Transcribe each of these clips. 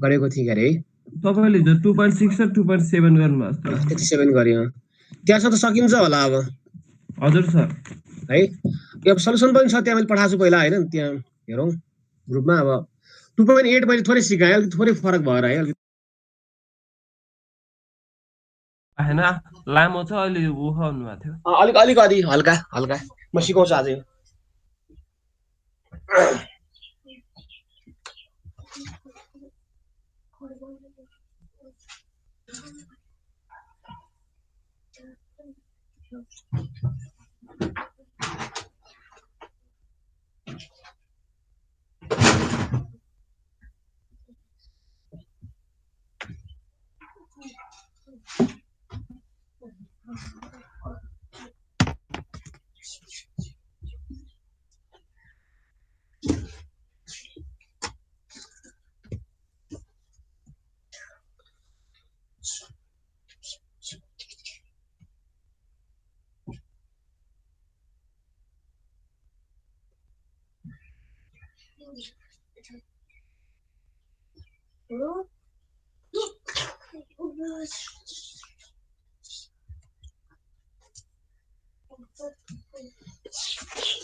गरेको थिएँ अरे है। तपाईले जो 2.6 र 2.7 गर्नुभएको छ 37 गरे त्यहाँसम्म त सकिन्छ होला अब हजुर सर है। यो सल्युसन पनि छ त्यहाँ मैले पठाएको छु पहिला हैन त्यहाँ हेरौँ ग्रुपमा। अब 2.8 मैले थोरै सिकाएँ अलिक थोरै फरक भएर है अलिक हैन लामो छ अहिले उखाउनु भएको थियो अलिक अलिकति हल्का हल्का म सिकाउँछु आज यो।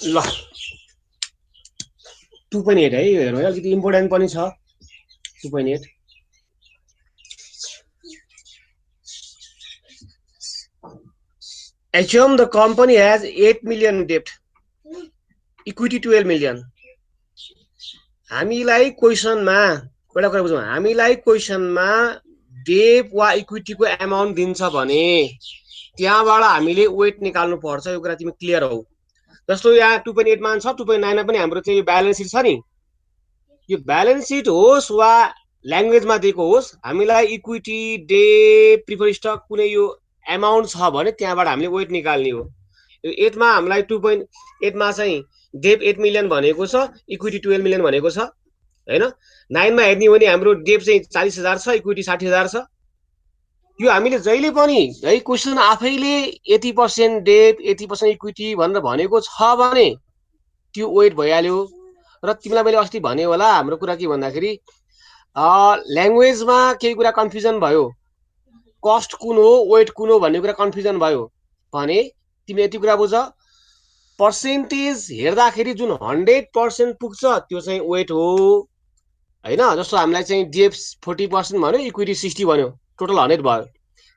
ल 2.8 है हेरौँ है अलिकति इम्पोर्टेन्ट पनि छ 2.8। Assume the company has 8 million debt, equity 12 million. हामीलाई क्वेशनमा एउटा कुरा बुझौँ, हामीलाई क्वेशनमा डेट वा इक्विटीको अमाउन्ट दिन्छ भने त्यहाँबाट हामीले वेट निकाल्नु पर्छ। यो कुरा तिमी क्लियर हौ। जस्तो यहाँ 2.8 मा छ 2.9 मा पनि हाम्रो चाहिँ ब्यालेन्स सिट छ नि, यो ब्यालेन्स सिट होस् वा ल्याङ्ग्वेजमा दिएको होस्, हामीलाई इक्विटी डेट प्रिफर स्टक कुनै यो अमाउन्ट छ भने त्यहाँबाट हामीले वेट निकाल्ने हो। यो 8 मा हामीलाई 2.8 मा चाहिँ डेप 8 मिलियन भनेको छ, इक्विटी 12 मिलियन भनेको छ हैन। 9 मा हेर्ने हो भने हाम्रो डेप चाहिँ 40,000 छ, इक्विटी 60,000 छ। यो हामीले जहिले पनि है क्वेशन आफैले 80% डेप 80% इक्विटी भनेर भनेको छ भने त्यो वेट भइहाल्यो। र तिमीलाई मैले अस्ति भने होला हाम्रो कुरा के भन्दाखेरि ल्याङ्ग्वेजमा केही कुरा कन्फ्युजन भयो, कस्ट कुन हो वेट कुन हो भन्ने कुरा कन्फ्युजन भयो भने तिमी यति कुरा बुझ, पर्सेन्टेज हेर्दाखेरि जुन 100% पुग्छ त्यो चाहिँ वेट हो हैन। जस्तो हामीलाई चाहिँ डेप 40% भन्यो, इक्विटी 60 भन्यो, टोटल 100 भयो।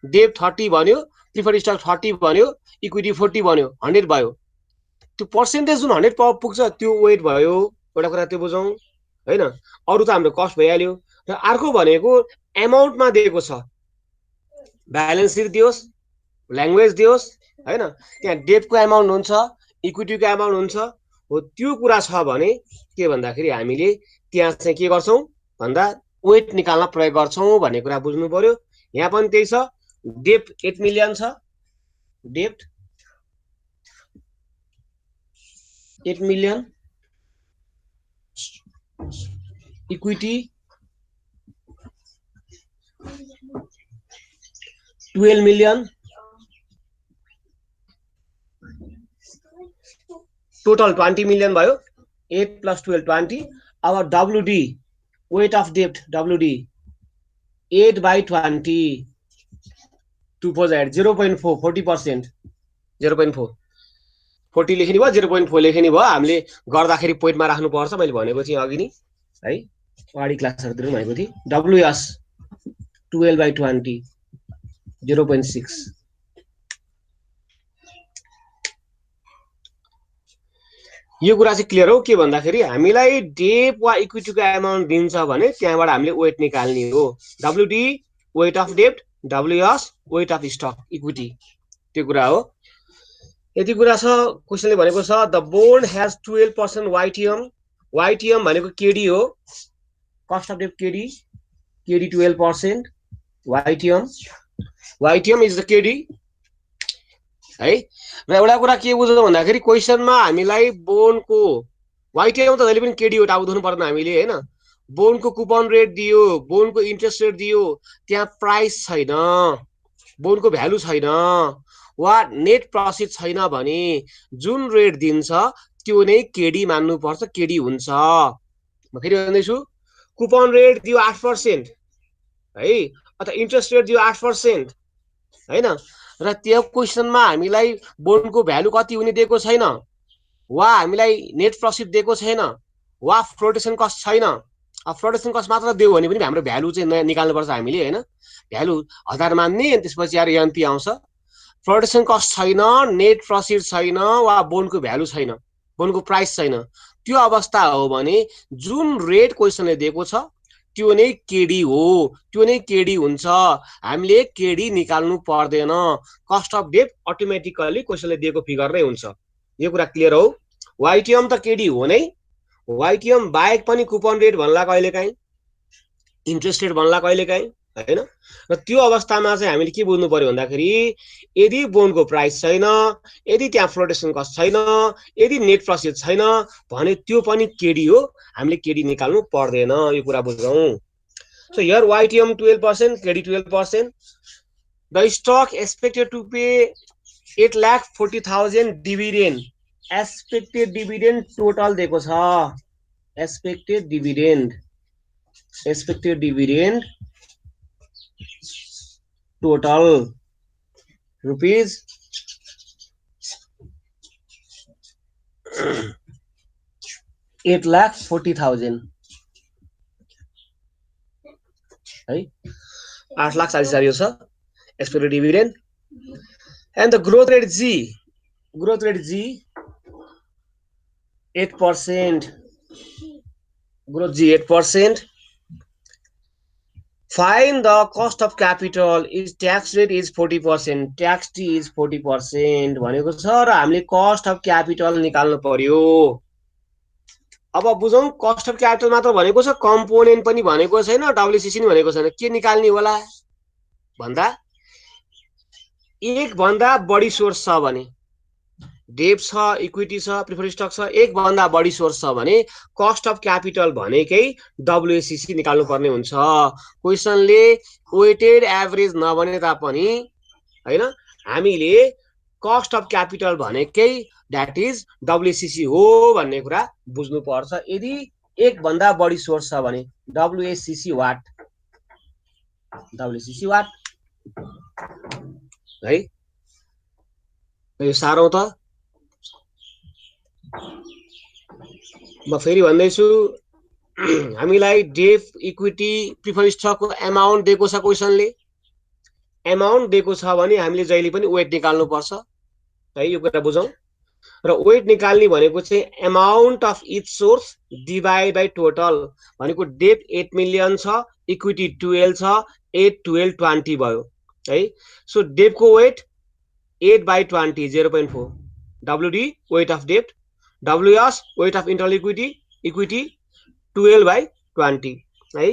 डेप 30 भन्यो, प्रिफर्ड स्टक 30 भन्यो, इक्विटी 40 भन्यो, 100 भयो। त्यो पर्सेन्टेज जुन 100 पुग्छ त्यो वेट भयो। एउटा कुरा त्यो बुझौँ हैन। अरु त हाम्रो कस्ट भइहाल्यो। र अर्को भनेको अमाउन्टमा दिएको छ, ब्यालेन्स सिट दियोस्, ल्याङ्ग्वेज दियोस् हैन, त्यहाँ डेटको अमाउन्ट हुन्छ, इक्विटीको अमाउन्ट हुन्छ हो। त्यो कुरा छ भने के भन्दाखेरि हामीले त्यहाँ चाहिँ के गर्छौं भन्दा वेट निकाल्न प्रयोग गर्छौं भन्ने कुरा बुझ्नु पर्यो। यहाँ पनि त्यही छ, डेट 8 मिलियन छ, debt 8 million, equity 12 million, total 20 million भयो। 8 + 12 20। अब WD weight of debt WD 8/20 248 0.4 40% 0.4 40 लेख्ने भयो, 0.4 लेख्ने भयो। हामीले गर्दाखेरि पोइन्टमा राख्नु पर्छ, मैले भनेको थिएँ अघि नि है, अगाडि क्लासहरुतिर पनि भनेको थिएँ। WS 12/20 0.6। यो कुरा चाहिँ क्लियर हो के भन्दाखेरि हामीलाई डेप वा इक्विटीको अमाउन्ट दिन्छ भने त्यहाँबाट हामीले वेट निकाल्ने हो। WD weight of debt, WS weight of stock equity, त्यो कुरा हो। यति कुरा छ। क्वेशनले भनेको छ the bond has 12% YTM। YTM भनेको केडी हो, cost of debt KD, KD 12%, YTM is the KD है। र एउटा कुरा के बुझ्नु भन्दाखेरि क्वेशनमा हामीलाई बोन्डको YTM त जहिले पनि केडी हो, टाउ धुनु पर्दैन हामीले हैन। बोन्डको कुपन रेट दियो, बोन्डको इन्ट्रेस्ट रेट दियो, त्यहाँ प्राइस छैन, बोन्डको भ्यालु छैन वा नेट प्रॉफिट छैन भने जुन रेट दिन्छ त्यो नै केडी मान्नु पर्छ, केडी हुन्छ। म फेरि भन्दैछु, कुपन रेट दियो 8% है, अथवा इन्ट्रेस्ट रेट दियो 8% हैन, र त्यो क्वेसनमा हामीलाई बोन्डको भ्यालु कति हुने दिएको छैन, वा हामीलाई नेट प्रफिट दिएको छैन, वा फ्लोटेसन कस्ट छैन। फ्लोटेसन कस्ट मात्र दियो भने पनि हाम्रो भ्यालु चाहिँ निकाल्नुपर्छ हामीले हैन, भ्यालु 1000 मान्ने अनि त्यसपछि यार एनपी आउँछ। फ्लोटेसन कस्ट छैन, नेट प्रफिट छैन, वा बोन्डको भ्यालु छैन, बोन्डको प्राइस छैन, त्यो अवस्था हो भने जुन रेट क्वेसनले दिएको छ त्यो नै केडी हो, त्यो नै केडी हुन्छ, हामीले केडी निकाल्नु पर्दैन, कस्ट अफ डेट अटोमेटिकली क्वेसनले दिएको फिगर नै हुन्छ। यो कुरा क्लियर हो। वाइटिएम त केडी हो नै, वाइटिएम बाहेक पनि कुपन रेट भन्ला कहिलेकाहीँ, इन्ट्रेस्ट रेट भन्ला कहिलेकाहीँ हैन, र त्यो अवस्थामा चाहिँ हामीले के बुझ्नु पर्यो भन्दाखेरि यदि बोन्डको प्राइस छैन, यदि त्यहाँ फ्लोटेसन कस्ट छैन, यदि नेट प्रफिट छैन भने त्यो पनि केडी हो, हामीले केडी निकाल्नु पर्दैन, यो कुरा बुझौँ। So here YTM 12%, KD 12%, the stock expected to pay 8,40,000 dividend, expected dividend total दिएको छ, एक्सपेक्टेड डिभिडेन्ड टोटल रुपीज 8,40,000 है, 8,40,000 यो छ expected dividend. And the growth rate G 8%, growth G 8%। Find the cost of capital is tax rate is 40%, tax T is 40% भनेको छ, र हामीले cost of capital निकाल्नु पर्यो। अब बुझौँ, कस्ट अफ क्यापिटल मात्र भनेको छ, कम्पोनेन्ट पनि भनेको छैन, डब्ल्युसिसी पनि भनेको छैन। के निकाल्ने होला भन्दा एक भन्दा बढी सोर्स छ भने, डेब्ट छ, इक्विटी छ, प्रिफर्ड स्टक छ, एक भन्दा बढी सोर्स छ भने कस्ट अफ क्यापिटल भनेकै डब्ल्युएसिसी निकाल्नु पर्ने हुन्छ। क्वेसनले वेटेड एभरेज नभने तापनि हैन, हामीले कस्ट अफ क्यापिटल भनेकै द्याट इज डब्ल्युएसिसी हो भन्ने कुरा बुझ्नु पर्छ। यदि एक भन्दा बढी सोर्स छ भने डब्ल्युएसिसी वाट है, यो साह्रो त। म फेरि भन्दैछु, हामीलाई डेफ, इक्विटी, प्रिफर्ड स्टकको एमाउन्ट दिएको छ, क्वेसनले एमाउन्ट दिएको छ भने हामीले जहिले पनि वेट निकाल्नु पर्छ है, यो कुरा बुझौँ। र वेट निकाल्ने भनेको चाहिँ amount of each source divide by total, भनेको डेट 8 मिलियन छ, इक्विटी 12 छ, 8 12 20 भयो है। सो डेटको weight 8/20 0.4, WD weight of debt, WS weight of internal equity, equity 12/20 है।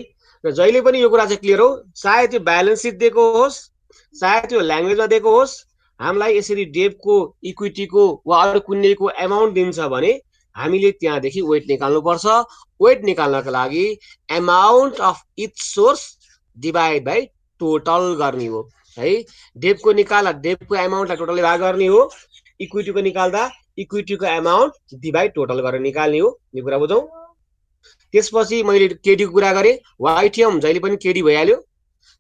र जहिले पनि यो कुरा चाहिँ क्लियर हो, चाहे त्यो ब्यालेन्स सिट दिएको होस्, चाहे त्यो ल्याङ्ग्वेजमा दिएको होस्, हामीलाई यसरी डेटको, इक्विटीको वा अरू कुनैको एमाउन्ट दिन्छ भने हामीले त्यहाँदेखि वेट निकाल्नुपर्छ। वेट निकाल्नको लागि amount of each source divide by total गर्ने हो है। डेटको निकाल्दा डेटको एमाउन्टलाई टोटलले भाग गर्ने हो, इक्विटीको निकाल्दा इक्विटीको एमाउन्ट डिभाइड टोटल गरेर निकाल्ने हो, यो कुरा बुझौँ। त्यसपछि मैले केडीको कुरा गरेँ, वाइटिएम जहिले पनि केडी भइहाल्यो।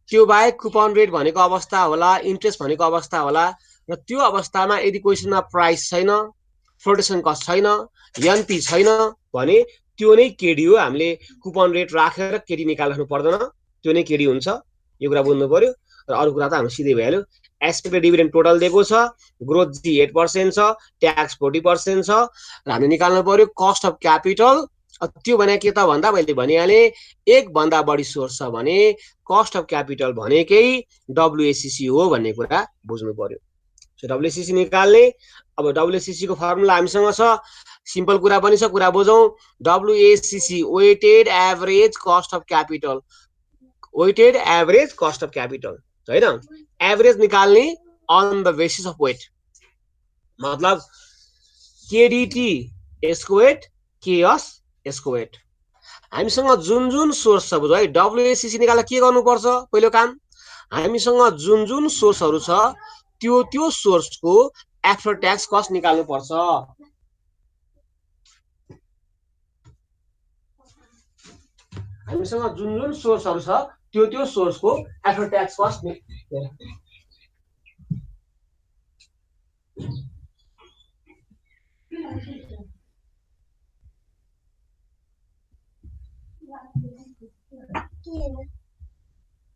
त्यो बाहेक कुपन रेट भनेको अवस्था होला, इन्ट्रेस्ट भनेको अवस्था होला, र त्यो अवस्थामा यदि क्वेसनमा प्राइस छैन, फ्लोटेसन कस्ट छैन, एनपी छैन भने त्यो नै केडी हो। हामीले कुपन रेट राखेर केडी निकाल्नु पर्दैन, त्यो नै केडी हुन्छ, यो कुरा बुझ्नु पर्यो। र अरू कुरा त हाम्रो सिधै भइहाल्यो। एक्सपेक्टेड डिभिडेन्ड टोटल दिएको छ, ग्रोथ जी 8% छ, ट्याक्स 40% छ, र हामीले निकाल्नु पर्यो कस्ट अफ क्यापिटल। त्यो भने के त भन्दा मैले भनिहालेँ, एक भन्दा बढी सोर्स छ भने कस्ट अफ क्यापिटल भनेकै डब्ल्युएसिसी हो भन्ने कुरा बुझ्नु पर्यो। सो डब्ल्युएसिसी निकाल्ने, अब डब्ल्युएसिसी को फर्मुला हामीसँग छ, सिम्पल कुरा पनि छ, कुरा बुझौँ। WACC weighted average cost of capital, weighted average cost of capital हैन, एभरेज निकाल्ने on the basis of weight, मतलब केडिटी यसको वेट, केएस यसको वेट। हामीसँग जुन जुन सोर्स छ बुझ्यो है, डब्ल्युएसिसी निकाल्दा के गर्नुपर्छ, पहिलो काम हामीसँग जुन जुन सोर्सहरू छ त्यो सोर्सको आफ्टर ट्याक्स कस्ट निकाल्नु पर्छ। हामीसँग जुन जुन सोर्सहरु छ त्यो सोर्सको आफ्टर ट्याक्स कस्ट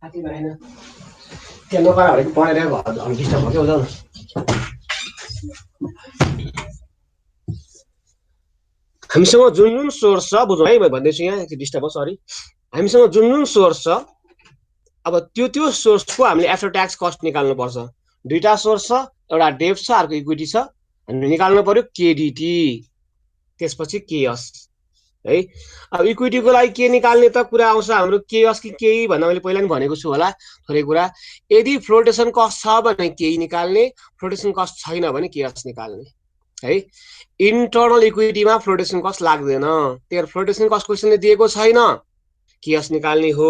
साथी भएन त्यहाँ नपारा भनेको पढेर घर डिस्टर्ब भयो क्या हामीसँग जुन जुन सोर्स छ बुझौँ है म भन्दैछु यहाँ डिस्टर्ब हो सरी हामीसँग जुन जुन सोर्स छ अब त्यो सोर्सको हामीले आफ्टर ट्याक्स कस्ट निकाल्नु पर्छ दुईटा सोर्स छ एउटा डेब्ट छ अर्को इक्विटी छ हामीले निकाल्नु पर्यो केडिटी त्यसपछि केएस है अब इक्विटीको लागि के निकाल्ने त कुरा आउँछ हाम्रो केएस कि केही भन्दा मैले पहिला पनि भनेको छु होला थोरै कुरा यदि फ्लोटेसन कस्ट छ भने केही निकाल्ने फ्लोटेसन कस्ट छैन भने केएस निकाल्ने है इन्टरनल इक्विटीमा फ्लोटेसन कस्ट लाग्दैन त्यही फ्लोटेसन कस्ट क्वेसनले दिएको छैन केएस निकाल्ने हो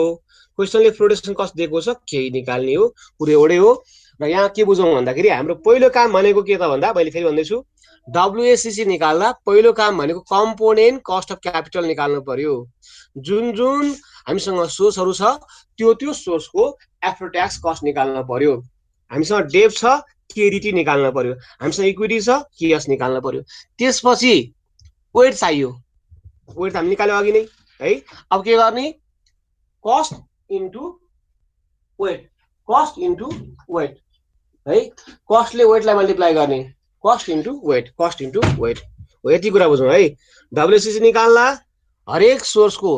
क्वेसनले फ्लोटेसन कस्ट दिएको छ केही निकाल्ने हो कुरो एउटै हो र यहाँ के बुझौँ भन्दाखेरि हाम्रो पहिलो काम भनेको के त भन्दा मैले फेरि भन्दैछु डब्लुएससी निकाल्दा पहिलो काम भनेको कम्पोनेन्ट कस्ट अफ क्यापिटल निकाल्नु पर्यो जुन जुन हामीसँग सोर्सहरु छ त्यो सोर्सको आफ्टर ट्याक्स कस्ट निकाल्नु पर्यो हामीसँग डेब्ट छ केडिटी निकाल्नु पर्यो हामीसँग इक्विटी छ केएस निकाल्नु पर्यो त्यसपछि वेट चाहियो वेट हामी निकाल्यो अघि नै है अब के गर्ने cost into weight cost into weight है कस्टले वेटलाई मल्टिप्लाई गर्ने कस्ट इन्टु वेट हो यति कुरा बुझौँ है डब्लुएससी निकाल्दा हरेक सोर्सको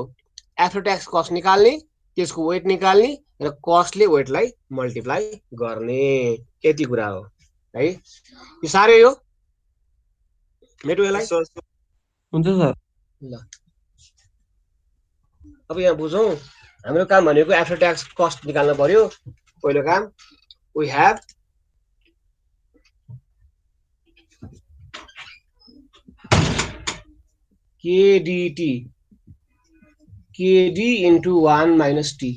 आफ्टर ट्याक्स कस्ट निकाल्ने त्यसको वेट निकाल्ने र कस्टले वेटलाई मल्टिप्लाई गर्ने यति कुरा हो है यो साह्रै हो मेटो यसलाई हुन्छ सर ल अब यहाँ बुझौँ हाम्रो काम भनेको आफ्टर ट्याक्स कस्ट निकाल्नु पर्यो पहिलो काम we have KDT KD into 1 minus T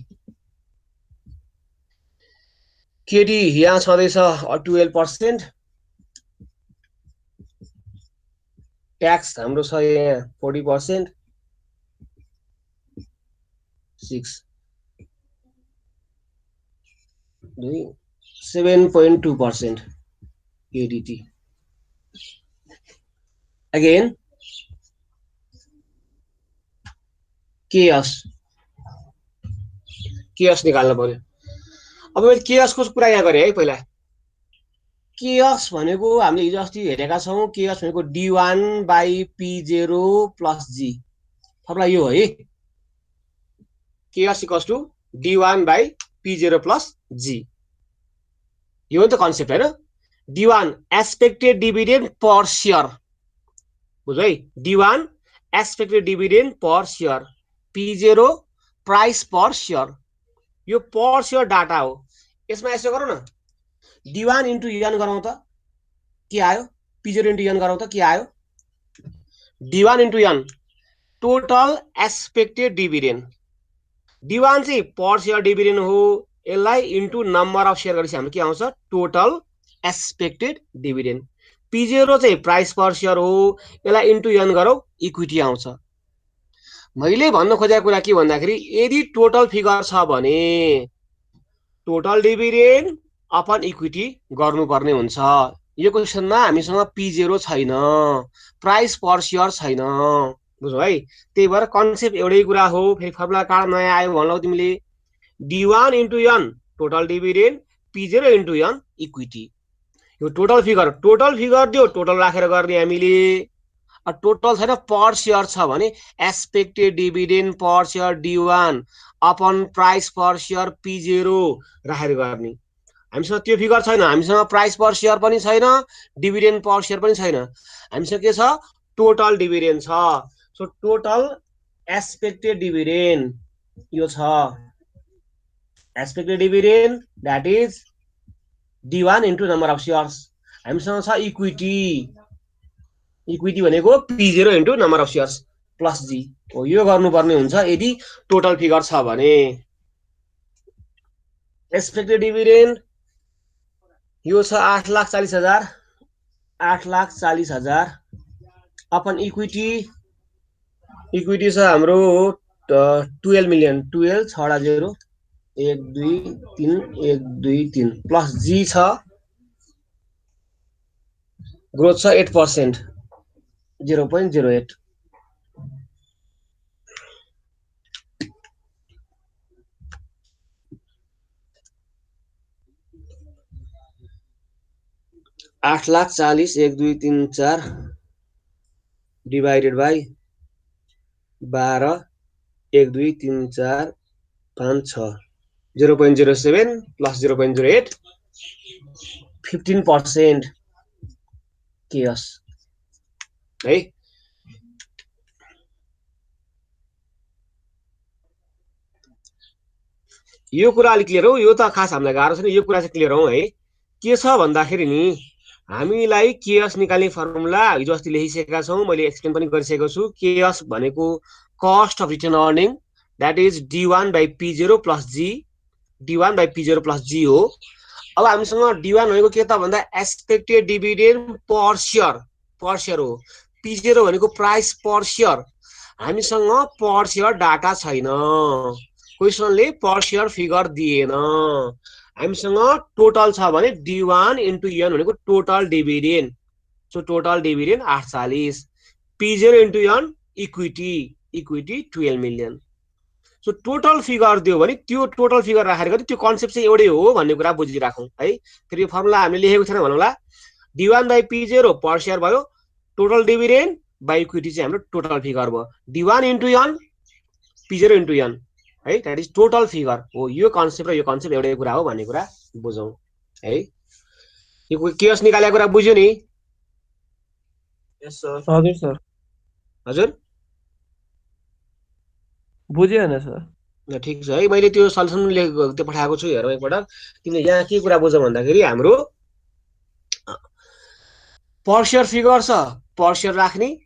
KD यहाँ छँदैछ 12% ट्याक्स हाम्रो छ यहाँ 40% 6 7.2% केडीटी अगेन केएस निकाल्नु पर्यो अब मैले केएसको कुरा यहाँ गरेँ है पहिला केएस भनेको हामीले हिजो अस्ति हेरेका छौँ केएस भनेको D1 by P0 plus G formula यो है KS equals to D1 by P0 plus G यो हो नि त कन्सेप्ट हैन D1 expected dividend per share बुझ्यो है D1 expected dividend per share P0 price per share यो पर शेयर डाटा हो यसमा यसो गरौँ न D1 इन्टु n गरौँ त के आयो P0 इन्टु n गरौँ त के आयो D1 into n total expected dividend D1 चाहिँ पर शेयर डिभिडेन्ड हो यसलाई इन्टु नम्बर अफ शेयर गरेपछि हाम्रो के आउँछ टोटल एक्सपेक्टेड डिभिडेन्ड P0 चाहिँ प्राइस पर शेयर हो यसलाई इन्टु n गरौँ इक्विटी आउँछ मैले भन्न खोजेको कुरा के भन्दाखेरि यदि टोटल फिगर छ भने टोटल डिभिडेन्ड अपन इक्विटी गर्नुपर्ने हुन्छ यो क्वेसनमा हामीसँग P0 छैन प्राइस पर शेयर छैन बुझ्यौ है त्यही भएर कन्सेप्ट एउटै कुरा हो फेरि फर्मुला कार्ड नयाँ आयो भन्लौ तिमीले D1 into n total dividend P0 into n equity यो टोटल फिगर दियो टोटल राखेर गर्ने हामीले टोटल छैन पर शेयर छ भने expected dividend per share D1 upon price per share P0 राखेर गर्ने हामीसँग त्यो फिगर छैन हामीसँग प्राइस पर शेयर पनि छैन डिभिडेन्ड पर शेयर पनि छैन हामीसँग के छ टोटल डिभिडेन्ड छ सो टोटल एक्सपेक्टेड डिभिडेन्ड यो छ expected dividend that is D1 into number of shares हामीसँग छ इक्विटी भनेको P0 into number of shares plus G हो यो गर्नुपर्ने हुन्छ यदि टोटल फिगर छ भने एक्सपेक्टेड डिभिडेन्ड यो छ 8,40,000 8,40,000 अपन इक्विटी छ हाम्रो 12 मिलियन 12 6 0 1 2 3 1 2 3 प्लस जी छ ग्रोथ छ 8% 0.08 8,40,000 1 2 3 4 डिवाइडेड बाई 12 1 2 3 4 5 6 0.07 प्लस 0.08 15% केयस है यो कुरा अलिक क्लियर हो यो त खास हामीलाई गाह्रो छैन यो कुरा चाहिँ क्लियर हौ है के छ भन्दाखेरि नि हामीलाई केएस निकाल्ने फर्मुला हिजो अस्ति लेखिसकेका छौँ मैले एक्सप्लेन पनि गरिसकेको छु केएस भनेको cost of return earning that is D1 by P0 plus G D1 by P0 plus G हो अब हामीसँग D1 भनेको के त भन्दा एक्सपेक्टेड डिभिडेन्ड पर सेयर हो P0 भनेको प्राइस पर सेयर हामीसँग पर सेयर डाटा छैन क्वेसनले पर सेयर फिगर दिएन हामीसँग टोटल छ भने D1 इन्टु एन भनेको total dividend so total dividend 840 P0 into N equity 12 million so total figure दियो भने त्यो टोटल फिगर राखेर त्यो कन्सेप्ट चाहिँ एउटै हो भन्ने कुरा बुझिराखौँ है फेरि यो फर्मुला हामीले लेखेको छैन भनौँला D1 by P0 per share भयो टोटल डिभिडेन्ड बाई इक्विटी चाहिँ हाम्रो टोटल फिगर भयो D1 into N P0 into N है द्याट इज टोटल फिगर हो यो कन्सेप्ट र यो कन्सेप्ट एउटै कुरा हो भन्ने कुरा बुझौँ है यो केएस निकालेको कुरा बुझ्यो नि यस सर हजुर सर हजुर बुझ्यो होइन सर ठिक छ है मैले त्यो सल्युसन लेखेको त्यो पठाएको छु हेरौँ एकपटक तिमीले यहाँ के कुरा बुझ भन्दाखेरि हाम्रो पर सेयर फिगर छ पर सेयर राख्ने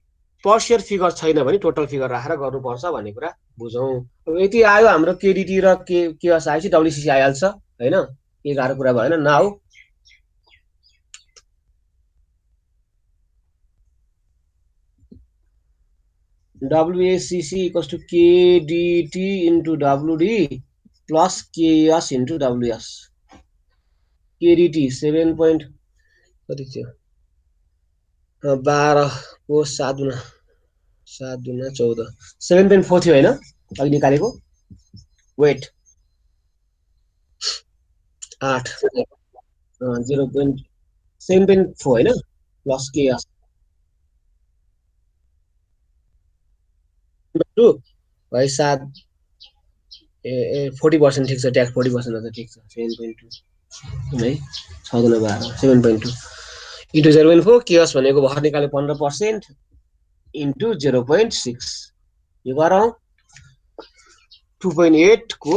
पर सेयर फिगर छैन भने टोटल फिगर राखेर गर्नुपर्छ भन्ने कुरा बुझौँ अब यति आयो हाम्रो केडिटी र केएस आएपछि डब्ल्युसिसी आइहाल्छ होइन के गाह्रो कुरा भएन नआऊ WACC equals to KDT into WD plus KS into WS. KDT 7 point कति थियो 12 को 7 गुना 14 7.4 थियो होइन अघि निकालेको वेट 8 0.7.4 होइन प्लस KS भाइ 7 40% ठिक छ ट्याक्स 40% त ठिक छ 7.2 है 6 गुना 12 7.2 इन्टु 0.4 केएस भनेको भर्खर निकाल्यो 15% इन्टु 0.6 यो गरौँ 2.8 को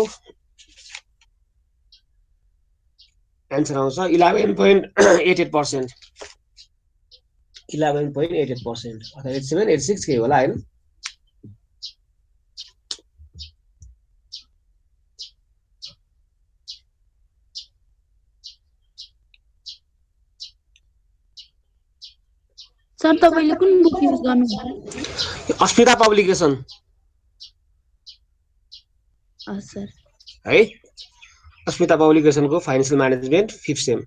एन्सर आउँछ 11.88% 11.88% अथवा 87 86 के होला होइन सर तपाईले कुन बुक युज गर्नुभयो अस्मिता पब्लिकेसन सर है अस्मिता पब्लिकेसनको फाइनेन्शियल म्यानेजमेन्ट 5th सेम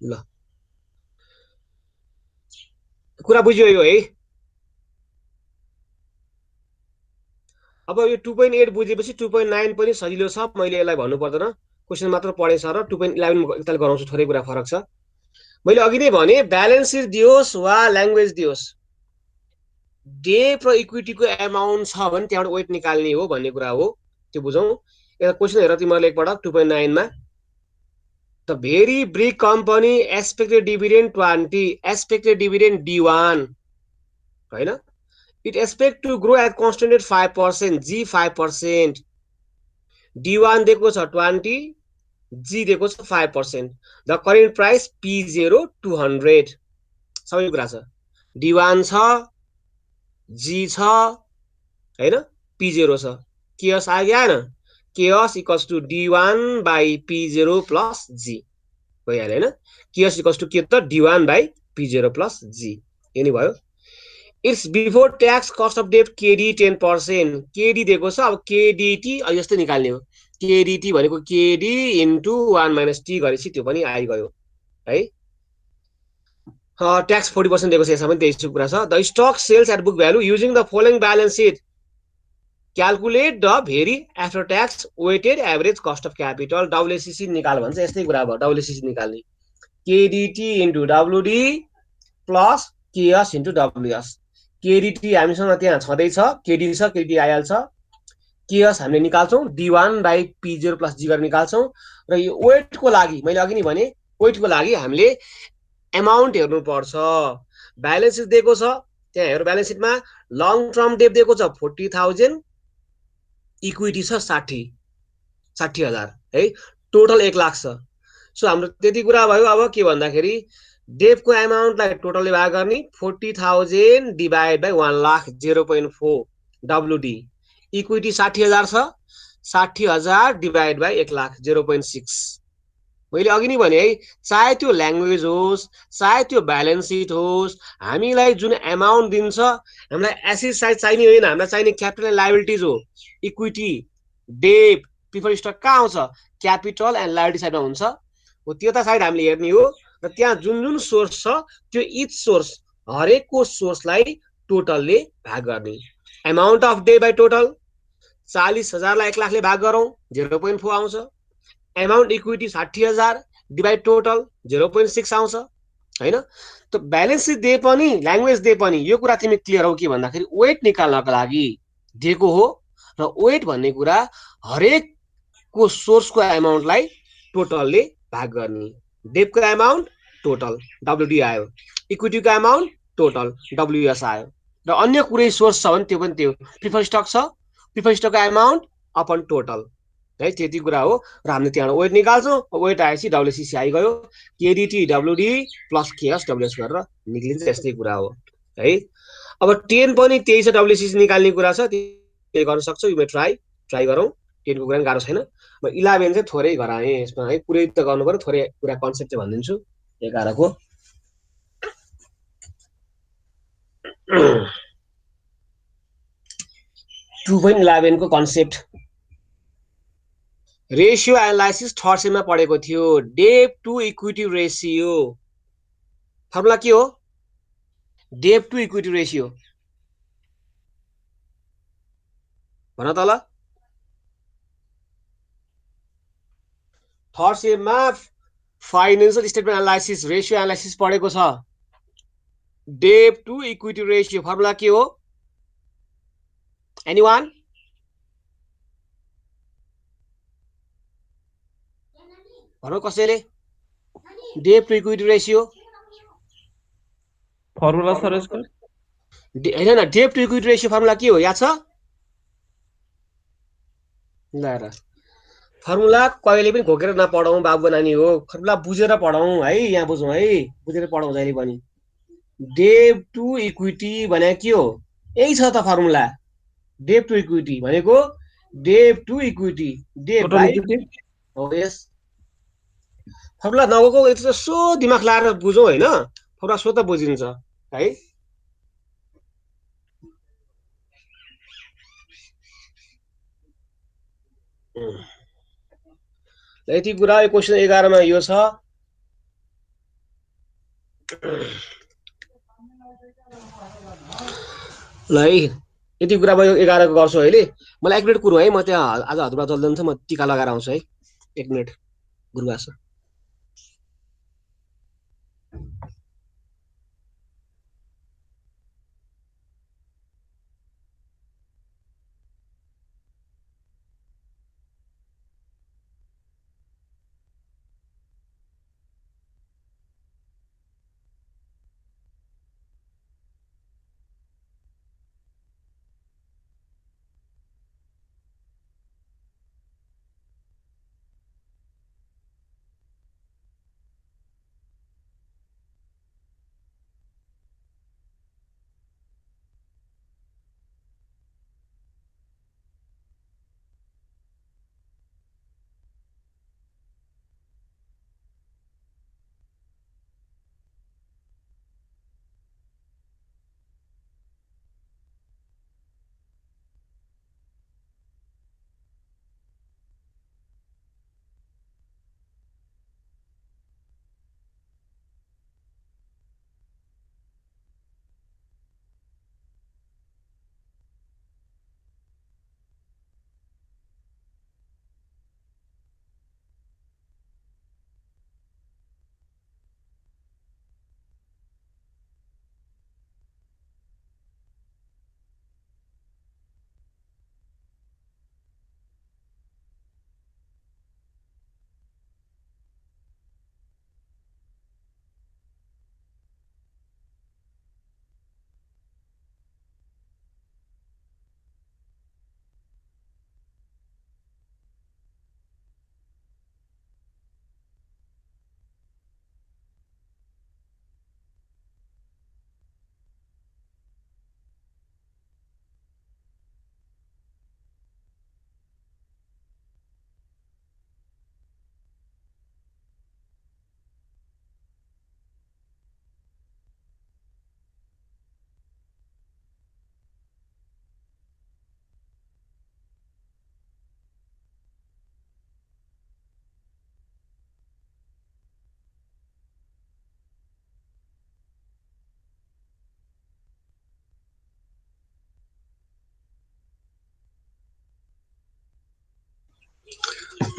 ल कुरा बुझ्यो यो है अब यो 2.8 बुझेपछि 2.9 पनि सजिलो छ मैले यसलाई भन्नु पर्दैन क्वेसन मात्र पढेछ र 2.11 एकताल गराउँछु थोरै कुरा फरक छ मैले अघि नै भने ब्यालेन्स सिट दियोस् वा ल्याङ्ग्वेज दियोस् डेप र इक्विटीको एमाउन्ट छ भने त्यहाँबाट वेट निकाल्ने हो भन्ने कुरा हो त्यो बुझौँ एउटा क्वेसन हेर तिमीहरूले एकपटक 2.9 मा the very big company expected dividend 20 expected dividend D1 होइन it expect to grow at constant rate 5% G 5% D1 दिएको छ 20 G दिएको छ 5% the current price P0 200 सबै कुरा छ D1 छ G छ हैन P0 छ केएस आयो आएन KS equals to D1 by P0 plus G भइहाल्यो होइन केएस इक्वल्स टु के त D1 by P0 plus G यो नि भयो it's before tax cost of debt KD 10% KD दिएको छ अब केडिटी यस्तै निकाल्ने हो केडिटी भनेको केडी इन्टु 1 माइनस टी गरेपछि त्यो पनि आइगयो है ट्याक्स 40% दिएको छ यसमा पनि त्यही कुरा छ the stock sells at book value using the following balance sheet calculate the very after tax weighted average cost of capital WACC निकाल भन्छ यस्तै कुरा भयो डब्लुएसिसी निकाल्ने KDT into WD plus KS into WS KDT हामीसँग त्यहाँ छँदैछ KD छ केडी आइहाल्छ केएस हामीले निकाल्छौँ D1 बाई P0 प्लस जी गरेर निकाल्छौँ र यो वेटको लागि मैले अघि नै भने वेटको लागि हामीले एमाउन्ट हेर्नुपर्छ ब्यालेन्स सिट दिएको छ त्यहाँ हेर ब्यालेन्स सिटमा लङ टर्म डेट दिएको छ 40,000 इक्विटी छ 60,000 है टोटल 1 लाख छ सो हाम्रो त्यति कुरा भयो अब के भन्दाखेरि डेफको एमाउन्टलाई टोटलले भाग गर्ने 40,000 डिभाइड बाई 1 लाख 0.4 डब्लुडी इक्विटी 60,000 छ 60,000 डिभाइड बाई 1 लाख 0.6 मैले अघि नै भने है चाहे त्यो ल्याङ्ग्वेज होस् चाहे त्यो ब्यालेन्स सिट होस् हामीलाई जुन एमाउन्ट दिन्छ हामीलाई एसेट साइड चाहिने होइन हामीलाई चाहिने क्यापिटल एन्ड लायबिलिटिज हो इक्विटी डेट प्रिफर्ड स्टक कहाँ आउँछ क्यापिटल एन्ड लायबिलिटी साइडमा हुन्छ हो त्यो साइड हामीले हेर्ने हो र त्यहाँ जुन जुन सोर्स छ त्यो इच सोर्स हरेकको सोर्सलाई टोटलले भाग गर्ने amount of debt by total 40,000लाई 1 लाखले भाग गरौँ 0.4 आउँछ एमाउन्ट इक्विटी 60,000 डिभाइड टोटल 0.6 आउँछ होइन त ब्यालेन्स सिट दे पनि ल्याङ्ग्वेज दे पनि यो कुरा तिमी क्लियर हो के भन्दाखेरि वेट निकाल्नको लागि दिएको हो र वेट भन्ने कुरा हरेकको सोर्सको एमाउन्टलाई टोटलले भाग गर्ने डेटको एमाउन्ट टोटल डब्लुडी आयो इक्विटीको एमाउन्ट टोटल डब्लुएस आयो र अन्य कुनै सोर्स छ भने त्यो पनि त्यो प्रिफर स्टक छ प्रिफर स्टकको एमाउन्ट अपन टोटल है त्यति कुरा हो र हामीले त्यहाँबाट वेट निकाल्छौँ वेट आएपछि डब्लुसिसी आइगयो केडिटी डब्लुडी प्लस केएस डब्लुएस गरेर निक्लिन्छ यस्तै कुरा हो है अब 10 पनि त्यही छ डब्लुसिसी निकाल्ने कुरा छ त्यही गर्न सक्छौ यु मे ट्राई गरौँ 10 को कुरा गाह्रो छैन म 11 चाहिँ थोरै गराएँ यसमा है पुरै त गर्नु पर्यो थोरै कुरा कन्सेप्ट चाहिँ भनिदिन्छु 11 को 2.11 को कन्सेप्ट रेसियो एनालाइसिस थर्ड सेममा पढेको थियो debt to equity ratio formula के हो डेट टु इक्विटी रेसियो भन त ल थर्ड सेममा financial statement analysis ratio analysis पढेको छ debt to equity ratio formula के हो एनीवान भनौँ कसैले debt to equity ratio formula sir यसको होइन debt to equity ratio formula के हो याद छ ल फर्मुला कहिले पनि घोकेर नपढौँ बाबु नानी हो फर्मुला बुझेर पढौँ है यहाँ बुझौँ है बुझेर पढौँ जहिले पनि डेट टु इक्विटी भनेको के हो यही छ त फर्मुला डेट टु इक्विटी भनेको debt to equity debt by हो यस फर्मुला नगएको यसो दिमाग लाएर बुझौँ होइन फर्मुला सो त बुझिन्छ है यति कुरा यो क्वेसन 11 मा यो छ ल है यति कुरा म 11 को गर्छु अहिले मलाई 1 मिनट कुरो है म त्यहाँ आज हजुरबा जल्दैन छ म टिका लगाएर आउँछु है 1 मिनट गुरुबा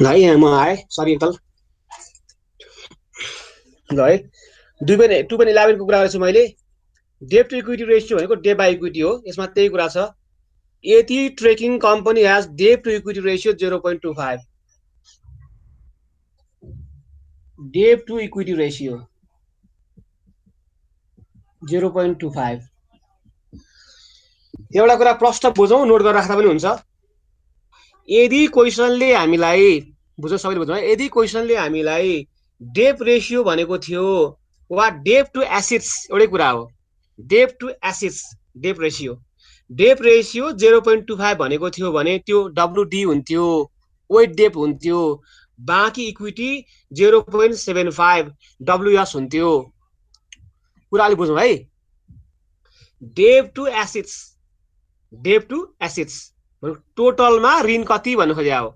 ल है यहाँ म आएँ सरी एकताल ल है 2.11 को कुरा गरेछु मैले डेट टु इक्विटी रेसियो भनेको डेट बाई इक्विटी हो यसमा त्यही कुरा छ यदि trekking company has debt to equity ratio 0.25 debt to equity ratio 0.25 एउटा कुरा प्रश्न बुझौँ नोट गरेर राख्दा पनि हुन्छ यदि क्वेसनले हामीलाई बुझ्न सबैले बुझ्नु है यदि क्वेसनले हामीलाई डेट रेसियो भनेको थियो वा डेट टु एसेट्स एउटै कुरा हो debt to assets debt ratio 0.25 भनेको थियो भने त्यो WD हुन्थ्यो वेट डेप हुन्थ्यो बाँकी इक्विटी 0.75 WS हुन्थ्यो कुरा अलि बुझौँ है डेट टु एसेट्स टोटलमा ऋण कति भन्नु खोजे हो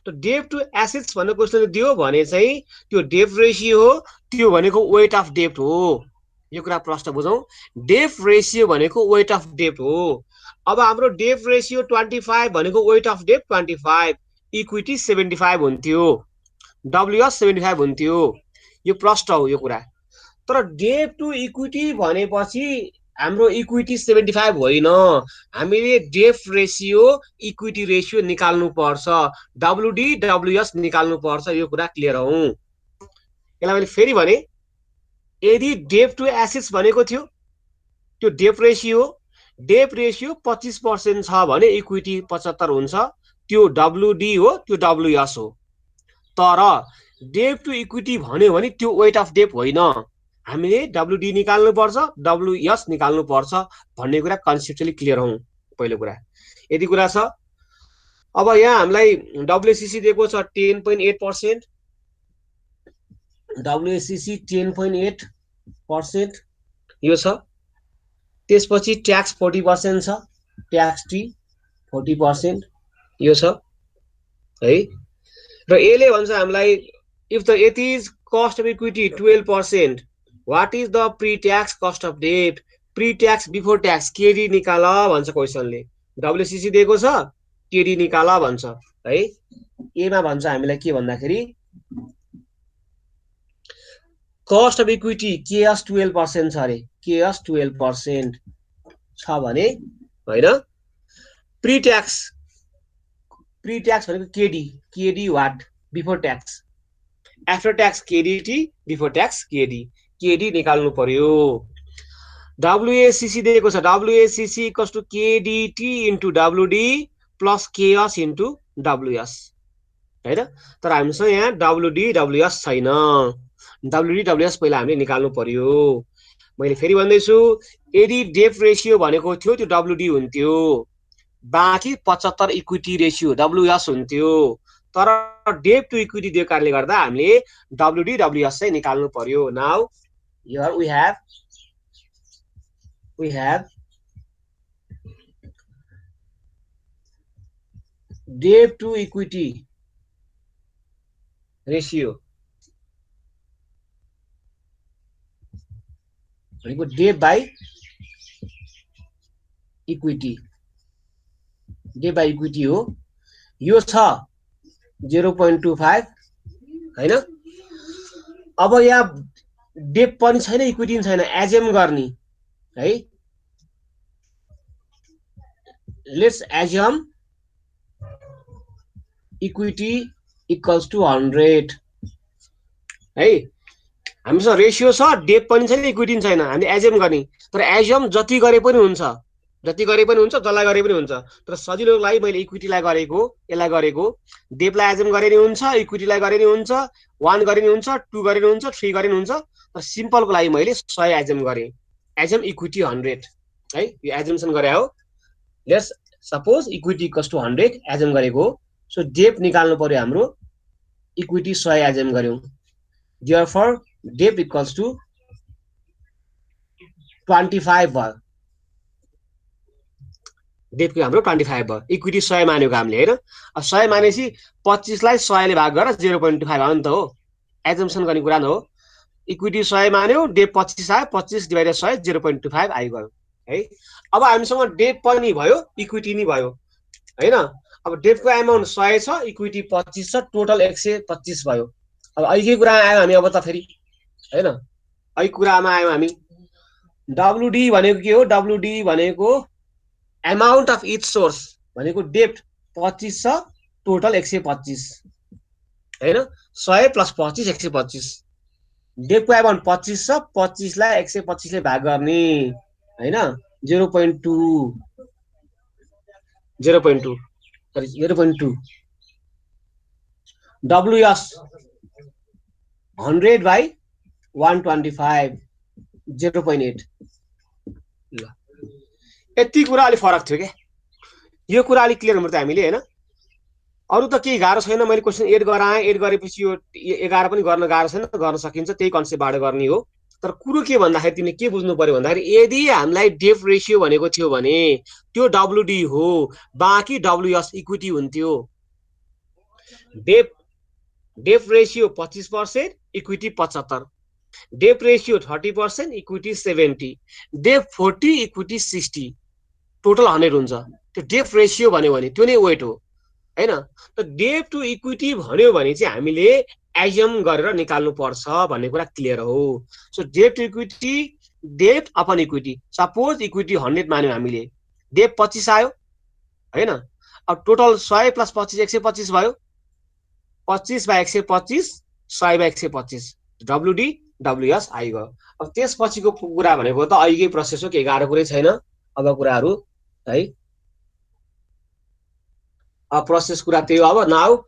त डेट टु एसेट्स भन्ने क्वेसनले दियो भने चाहिँ त्यो डेट रेसियो हो त्यो भनेको वेट अफ डेट हो यो कुरा प्रश्न बुझौँ डेट रेसियो भनेको वेट अफ डेट हो अब हाम्रो डेट रेसियो 25 भनेको वेट अफ डेट 25 इक्विटी 75 हुन्थ्यो WS 75 हुन्थ्यो यो प्रश्न हो यो कुरा तर डेट टु इक्विटी भनेपछि हाम्रो इक्विटी 75 होइन हामीले डेट रेसियो इक्विटी रेसियो निकाल्नु पर्छ WD WS निकाल्नु पर्छ यो कुरा क्लियर हौ यसलाई मैले फेरि भने यदि डेट टु एसेट्स भनेको थियो त्यो डेट रेसियो 25% छ भने इक्विटी 75 हुन्छ त्यो WD हो त्यो WS हो तर डेट टु इक्विटी भन्यो भने त्यो वेट अफ डेट होइन हामीले WD निकाल्नु पर्छ WS निकाल्नु पर्छ भन्ने कुरा कन्सेप्चुअली क्लियर हौ पहिलो कुरा यदि कुरा छ अब यहाँ हामीलाई WACC दिएको छ 10.8% WACC 10.8% यो छ त्यसपछि ट्याक्स 40% छ ट्याक्स टी 40% यो छ है र यसले भन्छ हामीलाई if the it is cost of equity 12% what is the pre-tax cost of debt pre-tax before tax KD निकाल भन्छ क्वेसनले WACC दिएको छ KD निकाल भन्छ है एमा भन्छ हामीलाई के भन्दाखेरि cost of equity KS 12% छ अरे KS 12% छ भने हैन pre-tax भनेको KD what before tax after tax KDT before tax KD निकाल्नु पर्यो WACC दिएको छ WACC equals to KDT into WD plus KS into WS हैन तर हामीसँग यहाँ WD WS छैन WD WS पहिला हामीले निकाल्नु पर्यो मैले फेरि भन्दैछु यदि डेट रेसियो भनेको थियो त्यो WD हुन्थ्यो बाँकी 75 इक्विटी रेसियो WS हुन्थ्यो तर डेट टु इक्विटी दिएको कारणले गर्दा हामीले WD WS चाहिँ निकाल्नु पर्यो now here we have debt to equity ratio भनेको debt by equity हो यो छ 0.25 हैन अब यहाँ डेट पनि छैन इक्विटी पनि छैन एज्युम गर्ने है let's assume equity equals to 100 है हामीसँग रेशियो छ डेट पनि छैन इक्विटी पनि छैन हामीले एज्युम गर्ने तर एज्युम जति गरे पनि हुन्छ जसलाई गरे पनि हुन्छ तर सजिलोको लागि मैले इक्विटीलाई गरेको यसलाई गरेको डेटलाई एज्युम गरे नि हुन्छ इक्विटीलाई गरे नि हुन्छ 1 गरे नि हुन्छ 2 गरे नि हुन्छ 3 गरे नि हुन्छ तर सिम्पलको लागि मैले 100 एज्युम गरे एज्युम इक्विटी 100 है यो एज्युम्सन गरे हो let's suppose equity equals to 100 assume गरेको सो डेट निकाल्नु पर्यो हाम्रो इक्विटी 100 एज्युम गर्यौं देयरफोर डेट इक्वल्स टु 25 भयो डेटको हाम्रो 25 भयो इक्विटी 100 मानेको हामीले हैन 100 मानेसी 25 लाई 100 ले भाग गरेर 0.25 आयो नि त हो एजम्पसन गर्ने कुरा न हो इक्विटी 100 मान्यो डेट 25 आयो 25 डिवाइडेड 100 0.25 आइगयो है अब हामीसँग डेट पनि भयो इक्विटी नि भयो हैन अब डेटको एमाउन्ट 100 छ, इक्विटी 25 छ, टोटल 125 भयो। अब अहिलेकै कुरा आयो हामी अब त फेरि हैन, अहिले कुरामा आयौँ हामी। डब्लुडी भनेको के हो? डब्लुडी भनेको एमाउन्ट अफ इच सोर्स भनेको डेट 25 छ, टोटल 125 हैन, 100 प्लस 25 125। डेटको एमाउन्ट 25 छ, 25 लाई 125 ले भाग गर्ने हैन, 0.2 0.2 सरी 0.2 डब्लुएस 100 बाई 125 0.8। ल यति कुरा अलि फरक थियो क्या, यो कुरा अलिक क्लियर हुनु त हामीले हैन। अरू त केही गाह्रो छैन, मैले क्वेसन एड गराएँ, एड गरेपछि यो 11 पनि गर्न गाह्रो छैन, गर्न सकिन्छ, त्यही कन्सेप्टबाट गर्ने हो। तर कुरो के भन्दाखेरि तिमीले के बुझ्नु पर्यो भन्दाखेरि यदि हामीलाई डेफ रेसियो भनेको थियो भने त्यो डब्लुडी हो, बाँकी डब्लुएस इक्विटी हुन्थ्यो। Debt ratio 25%, equity 75, debt ratio 30%, equity 70, debt 40, equity 60, total 100 हुन्छ। त्यो डेफ रेसियो भन्यो भने त्यो नै वेट हो हैन। त डेट टु इक्विटी भन्यो भने चाहिँ हामीले एज्युम गरेर निकाल्नु पर्छ भन्ने कुरा क्लियर हो। So debt to equity, debt upon equity, suppose equity 100 मान्यो हामीले, डेट 25 आयो हैन। अब टोटल 100 प्लस 25 125 भयो, 25 बाई 125 100 बाई 125 डब्लुडी डब्लुएस आइगयो। अब त्यसपछिको कुरा भनेको त अहिलेकै प्रोसेस हो, केही गाह्रो कुरै छैन। अब कुराहरू है, अब प्रोसेस कुरा त्यही हो। अब नाउ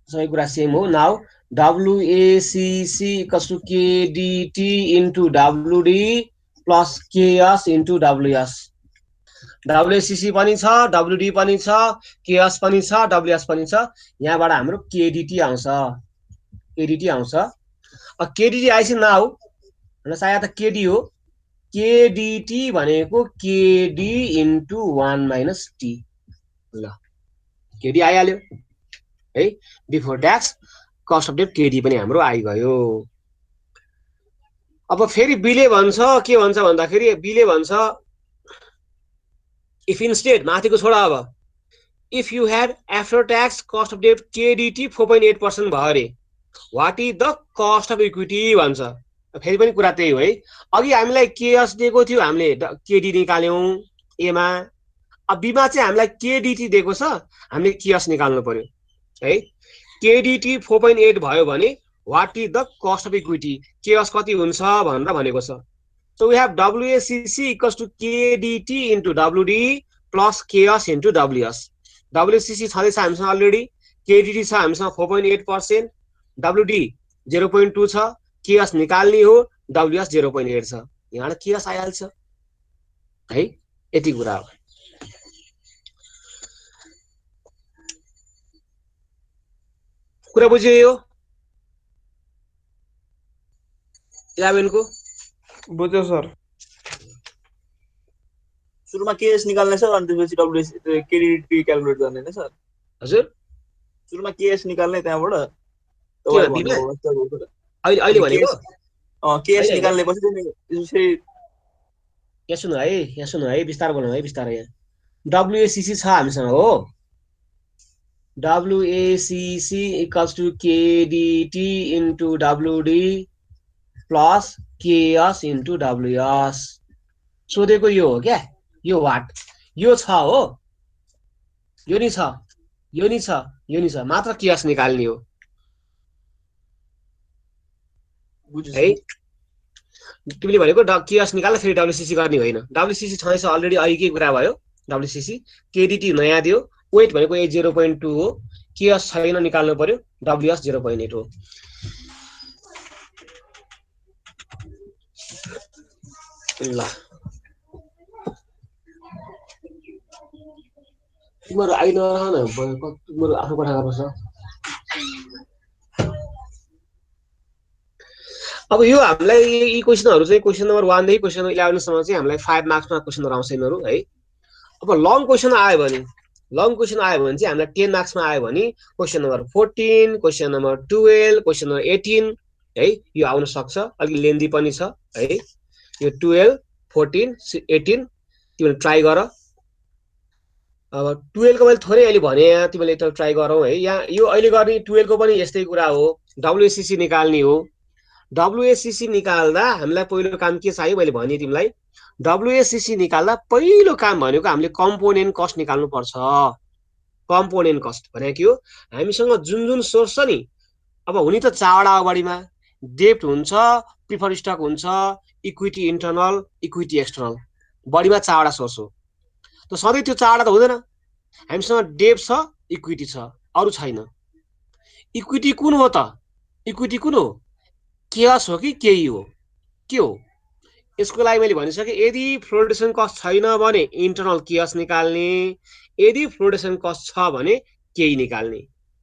सबै कुरा सेम हो। Now WACC equals to KDT into WD plus KS into WS. WACC पनि छ, डब्लुडी पनि छ, केएस पनि छ, डब्लुएस पनि छ। यहाँबाट हाम्रो केडीटी आउँछ, केडीटी आउँछ। अब केडीटी आएपछि नाउ सायद त केडी हो, केडीटी भनेको केडी इन्टु 1 माइनस टी। ल केडी आइहाल्यो है, before tax cost of debt KD पनि हाम्रो आइगयो। अब फेरि बिले भन्छ, के भन्छ भन्दाखेरि बिले भन्छ इफ इन्स्टेड, माथिको छोडा, अब if you had after tax cost of debt KDT 4.8% भयो अरे, what is the cost of equity भन्छ। फेरि पनि कुरा त्यही हो है, अघि हामीलाई केएस दिएको थियो, हामीले केडी निकाल्यौँ एमा। अब बीमा चाहिँ हामीलाई केडीटी दिएको छ, हामीले केएस निकाल्नु पर्यो है। केडीटी 4.8 भयो भने what is the cost of equity, KS कति हुन्छ भनेर भनेको छ। So we have WACC equals to KDT into WD plus KS into WS. WACC छँदैछ हामीसँग अलरेडी, केडीटी छ हामीसँग 4.8%, डब्लुडी 0.2 छ, केएस निकाल्ने हो, डब्लुएस 0.8 छ, यहाँबाट केएस आइहाल्छ है। यति कुरा हो। कुरा बुझ्यो यो 11 को? बुझ्यो सर। सुरुमा केएस निकाल्ने सर, अनि त्यसपछि डब्लुएसी केडीटी क्याल्कुलेट गर्ने हैन सर? हजुर, सुरुमा केएस निकाल्ने, त्यहाँबाट के तपाईले अहिले भनेको केएस निकाल्नेपछि त्यसपछि यहाँ सुन्नु है, बिस्तारै बोल्नु है, बिस्तारै। यहाँ डब्लुएसीसी छ हामीसँग हो, WACC equals to KDT into WD plus KS into WS. सोधेको यो हो क्या, यो वाट यो छ हो, यो नि छ, यो नि छ, यो नि छ, मात्र केएस निकाल्ने हो है। तिमीले भनेको केएस निकाल्दा फेरि डब्लुसीसी गर्ने होइन, डब्लुसीसी छँदैछ अलरेडी, अघिकै कुरा भयो। डब्लुसीसी केडीटी नयाँ दियो, वेट भनेको 0.2 हो, केएस छैन निकाल्नु पर्यो, डब्लुएस 0.8 हो। ल तिमीहरू आइ नरह न, तिमीहरू आफ्नो कोठा गर्नुपर्छ। अब यो हामीलाई यी क्वेसनहरू चाहिँ क्वेसन नम्बर 1 देखि क्वेसन नम्बर 11 सम्म चाहिँ हामीलाई 5 मार्क्समा क्वेसनहरू आउँछ यिनीहरू है। अब लङ क्वेसन आयो भने चाहिँ हामीलाई 10 मार्क्समा आयो भने question number 14, question number 12, question number 18 है, यो आउन सक्छ। अलिक लेन्दी पनि छ है, यो 12, 14, 18 तिमीले ट्राई गर अब 12 को मैले थोरै अहिले भने तिमीले त ट्राई गरौ है। यहाँ यो अहिले गर्ने 12 को पनि यस्तै कुरा हो, डब्ल्युएससीसी निकाल्ने हो। डब्ल्युएससीसी निकाल्दा हामीलाई पहिलो काम के चाहियो मैले भने तिमीलाई, डब्ल्युएससीसी निकाल्दा पहिलो काम भनेको हामीले कम्पोनेन्ट कस्ट निकाल्नु पर्छ। कम्पोनेन्ट कस्ट भनेको के हो, हामीसँग जुन जुन सोर्स छ नि, अब हुने त चारवटा अगाडिमा डेब्ट हुन्छ, प्रिफर्ड स्टक हुन्छ, इक्विटी इन्टरनल, इक्विटी एक्सटर्नल, बढीमा चारवटा सोर्स हो। त सधैँ त्यो चारवटा त हुँदैन, हामीसँग डेब्ट छ, इक्विटी छ, अरू छैन। इक्विटी कुन हो त, इक्विटी कुन हो, केएस हो कि केई हो, के हो? यसको लागि मैले भनिसकेँ, यदि फ्लोटेसन कस्ट छैन भने इन्टरनल केएस निकाल्ने, यदि फ्लोटेसन कस्ट छ भने केही निकाल्ने,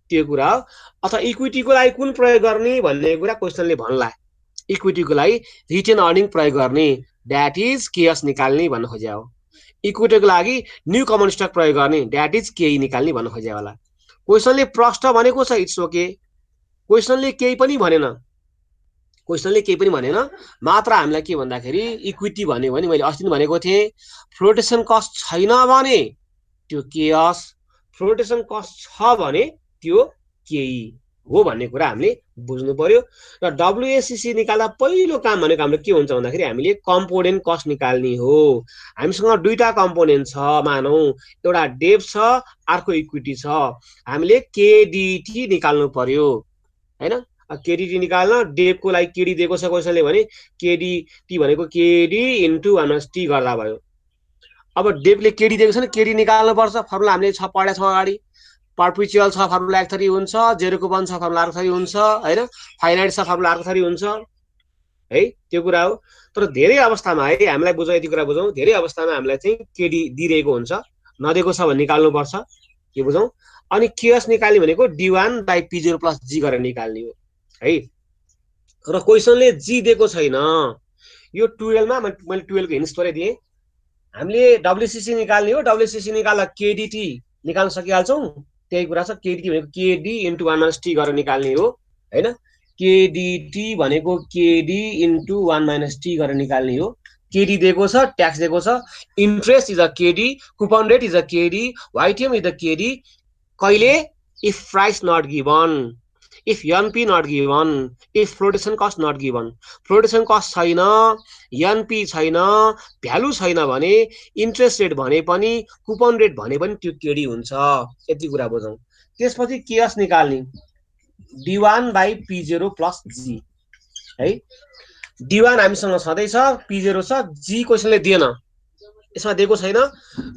त्यो कुरा हो। अथवा इक्विटीको लागि कुन प्रयोग गर्ने भन्ने कुरा क्वेसनले भन्ला। इक्विटीको लागि रिटेन अर्निङ प्रयोग गर्ने, द्याट इज केएस निकाल्ने भन्न खोज्या हो। इक्विटीको लागि न्यू कमन स्टक प्रयोग गर्ने, द्याट इज केही निकाल्ने भन्न खोज्या होला। क्वेसनले प्रश्न भनेको छ, इट्स ओके। क्वेसनले केही पनि भनेन, क्वेसनले केही पनि भनेन, मात्र हामीलाई के भन्दाखेरि इक्विटी भन्यो भने मैले अस्ति भनेको थिएँ, फ्लोटेसन कस्ट छैन भने त्यो केएस, फ्लोटेसन कस्ट छ भने त्यो केही हो भन्ने कुरा हामीले बुझ्नु पर्यो। र डब्ल्युएससीसी निकाल्दा पहिलो काम भनेको हाम्रो के हुन्छ भन्दाखेरि हामीले कम्पोनेन्ट कस्ट निकाल्ने हो। हामीसँग दुईटा कम्पोनेन्ट छ, मानौ एउटा डेब्ट छ, अर्को इक्विटी छ, हामीले केडिटी निकाल्नु पर्यो हैन। केडिटी निकाल्न, डेब्टको लागि केडी दिएको छ क्वेसनले भने केडिटी भनेको केडी इन्टु 1 गर्दा भयो। अब डेब्टले केडी दिएको छ नि, केडी निकाल्नु पर्छ, फर्मुला हामीले पढेको छौँ अगाडि। पर्पिचुअल छ फर्मुला एक थरी हुन्छ, जेरो कुपन छ फर्मुला अर्को थरी हुन्छ हैन, फाइनाइट छ फर्मुला अर्को थरी हुन्छ है, त्यो कुरा हो। तर धेरै अवस्थामा है, हामीलाई बुझौँ, यति कुरा बुझौँ, धेरै अवस्थामा हामीलाई चाहिँ केडी दिइरहेको हुन्छ, नदिएको छ भने निकाल्नु पर्छ, के बुझौँ। अनि केएस निकाल्ने भनेको D1 बाइ P0 प्लस जी गरेर निकाल्ने हो है। र क्वेसनले जी दिएको छैन, यो 12 मा मैले 12 को हिन्ट्स थोरै दिएँ। हामीले डब्ल्युसीसी निकाल्ने हो, डब्ल्युसीसी निकाल्दा केडिटी निकाल्न सकिहाल्छौँ, त्यही कुरा छ। केडिटी भनेको केडी इन्टु 1 - गरेर निकाल्ने हो हैन। केडिटी भनेको केडी इन्टु 1 - गरेर निकाल्ने हो। केडी दिएको छ, ट्याक्स दिएको छ, interest is a KD, coupon rate is a KD, YTM is a KD. कहिले, if price not given, if NP not given, if flotation cost not given. Flotation cost छैन, NP छैन, value छैन भने, interest rate भने पनि, coupon rate भने पनि त्यो केडी हुन्छ, यति कुरा बुझौँ। त्यसपछि केएस निकाल्ने, D1 बाइ P0 प्लस जी है। D1 हामीसँग छँदैछ, P0 छ, जी क्वेसनले दिएन, यसमा दिएको छैन,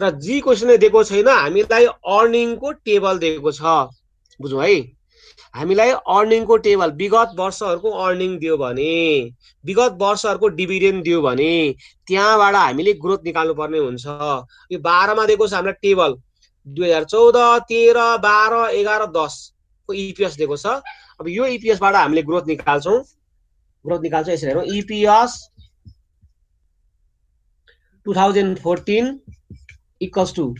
र जी क्वेसनले दिएको छैन। हामीलाई अर्निङको टेबल दिएको छ, बुझौँ है। हामीलाई अर्निङको टेबल, विगत वर्षहरूको अर्निङ दियो भने, विगत वर्षहरूको डिभिडेन्ड दियो भने त्यहाँबाट हामीले ग्रोथ निकाल्नु पर्ने हुन्छ। यो 12 मा दिएको छ हामीलाई टेबल, 2014, 13, 12, 11, 10 को इपिएस दिएको छ। अब यो इपिएस बाट हामीले ग्रोथ निकाल्छौँ, यसरी हेरौँ। EPS 2014 equals to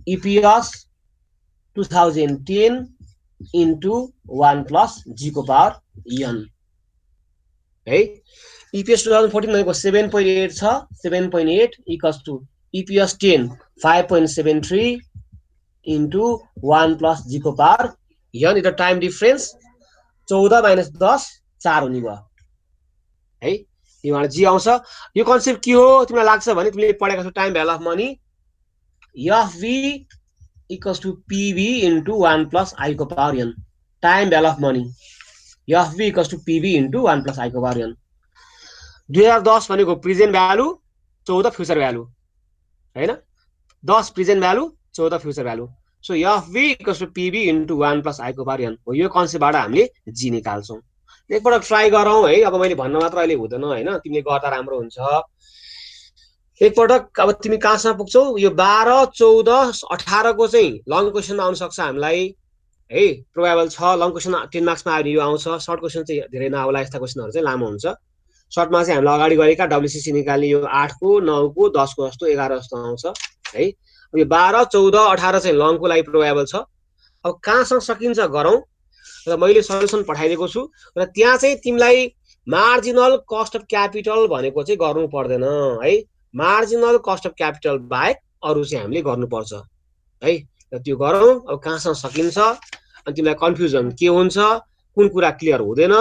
EPS 2010 into 1 plus G को पावर एन है। इपिएस 2014 भनेको 7.8 छ, 7.8 equals to EPS 10 5.73 into 1 plus G को power N. It time difference 14 - 10 4 हुने भयो है। यहाँबाट जी आउँछ। यो कन्सेप्ट के हो तिमीलाई लाग्छ भने तिमीले पढेको छौ, time value of money, FV equals to PV into 1 plus I को power N. Time value of money FV equals to PV into 1 plus I को पावर एन। 2010 भनेको प्रेजेन्ट भ्यालु, 14 फ्युचर भ्यालु हैन। 10 present value, 14 future value. So FV equals to PV into 1 plus I को power N हो। यो कन्सेप्टबाट हामीले जी निकाल्छौँ। एकपल्ट try गरौँ है। अब मैले भन्न मात्र अहिले हुँदैन हैन, तिमीले गर्दा राम्रो हुन्छ। एकपटक अब तिमी कहाँसम्म पुग्छौ, यो 12, 14, 18 को चाहिँ लङ क्वेसनमा आउन सक्छ हामीलाई है, प्रोबेबल छ। लङ क्वेसन 10 मार्क्समा आयो भने यो आउँछ, सर्ट क्वेसन चाहिँ धेरै नआउला, यस्ता क्वेसनहरु चाहिँ लामो हुन्छ। सर्टमा चाहिँ हामीले अगाडि गरेका डब्ल्युसीसी निकाल्ने यो 8 को, 9 को, 10 को जस्तो, 11 जस्तो आउँछ है। यो 12, 14, 18 चाहिँ लङको लागि प्रोबेबल छ। अब कहाँसम्म सकिन्छ गरौँ, र मैले सल्युसन पठाइदिएको छु, र त्यहाँ चाहिँ तिमीलाई मार्जिनल कस्ट अफ क्यापिटल भनेको चाहिँ गर्नु पर्दैन है। मार्जिनल कस्ट अफ क्यापिटल बाहेक अरू चाहिँ हामीले गर्नुपर्छ है र त्यो गरौँ अब कहाँसम्म सकिन्छ अनि तिमीलाई कन्फ्युजन के हुन्छ कुन कुरा क्लियर हुँदैन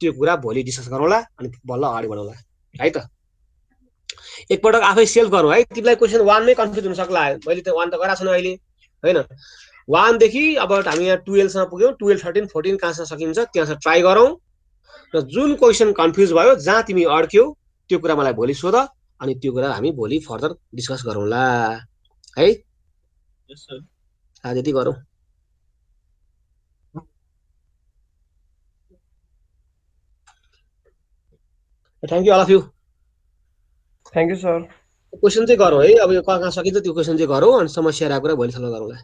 त्यो कुरा भोलि डिस्कस गरौँला अनि बल्ल अगाडि बढौँला है त एकपटक आफै सेल्फ गरौँ है तिमीलाई क्वेसन 1 मै कन्फ्युज हुन सक्ला मैले त 1 त गराएको छैन अहिले हैन 1 देखि अब हामी यहाँ 12 सम्म पुग्यौं 12 13 14 कहाँसम्म सकिन्छ त्यहाँसम्म ट्राई गरौँ र जुन क्वेसन कन्फ्युज भयो जहाँ तिमी अड्क्यौ त्यो कुरा मलाई भोलि सोध अनि त्यो कुरा हामी भोलि फर्दर डिस्कस गरौँला है Yes, sir. आज यति गरौँ thank you all of you thank you sir question चाहिँ गरौँ है अब यो कहाँ कहाँ सकिन्छ त्यो क्वेसन चाहिँ गरौँ अनि समस्या आएको कुरा भोलि सल्लाह गरौँला